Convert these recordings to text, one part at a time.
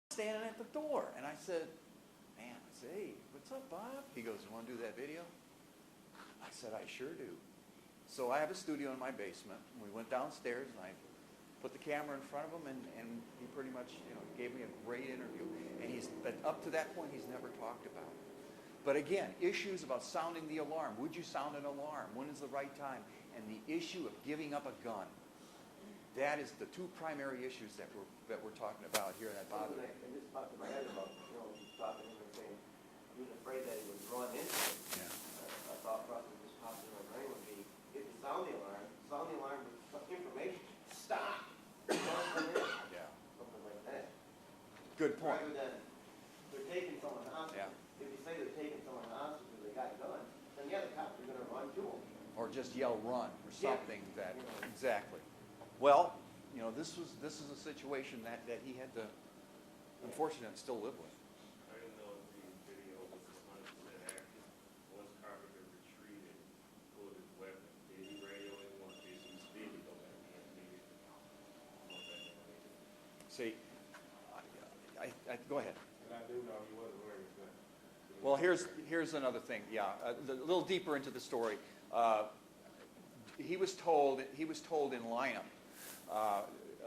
standing at the door. And I said, man, I said, hey, what's up, Bob? He goes, you want to do that video? I said, I sure do. So I have a studio in my basement. We went downstairs and I put the camera in front of him, and he pretty much, gave me a great interview. And but up to that point, he's never talked about it. But again, issues about sounding the alarm. Would you sound an alarm? When is the right time? And the issue of giving up a gun. That is the two primary issues that we're talking about here that bother me. And this popped in my head about, talking to him and saying he was afraid that he would run into it. Yeah. A thought process just popped in my brain would be, if you sound the alarm with information, stop. Don't come in. Yeah. Something like that. Good point. Rather than they're taking someone hostage. Yeah. If you say they're taking someone hostage because they got guns, then yeah, the cops are going to run to them. Or just yell run or something exactly. Well, this is a situation that he had to, unfortunately, still live with. I didn't know if the video was 100% accurate. Once Carpenter retreated, pulled his weapon, did he radio anyone? Did he speak? Go back and See, go ahead. And I do know he wasn't wearing his gun. Well, here's another thing. Yeah, a little deeper into the story. He was told in lineup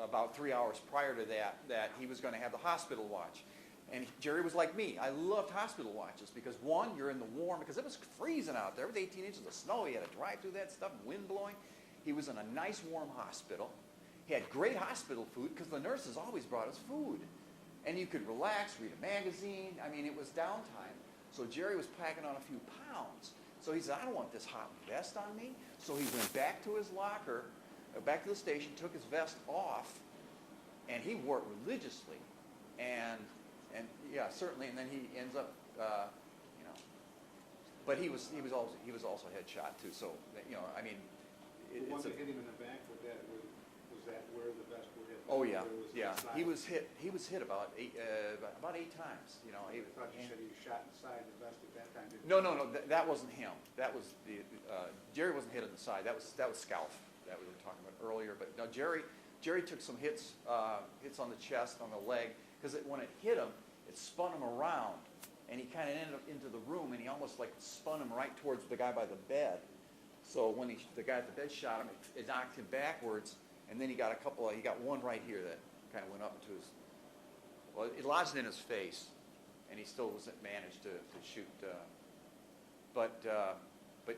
about 3 hours prior to that he was going to have the hospital watch. And Jerry was like me. I loved hospital watches because, one, you're in the warm, because it was freezing out there with 18 inches of snow. He had to drive through that stuff, wind blowing. He was in a nice warm hospital. He had great hospital food because the nurses always brought us food. And you could relax, read a magazine. I mean, it was downtime. So Jerry was packing on a few pounds. So he said, I don't want this hot vest on me. So he went back to his locker, back to the station, took his vest off, and he wore it religiously. And yeah, certainly. And then he ends up, But he was also headshot too. So I mean, Once it hit him in the back, was that where the vest would hit? Oh yeah, yeah. He was hit about eight times. I thought you said he was shot in the side of the vest at that time. No. That wasn't him. That was Jerry wasn't hit in the side. That was Scalf that we were talking about earlier. But no, Jerry took some hits on the chest, on the leg, because when it hit him, it spun him around, and he kind of ended up into the room, and he almost like spun him right towards the guy by the bed. So when the guy at the bed shot him, it knocked him backwards, and then he got one right here that kind of went up into his. Well, it lodged in his face, and he still managed to shoot. But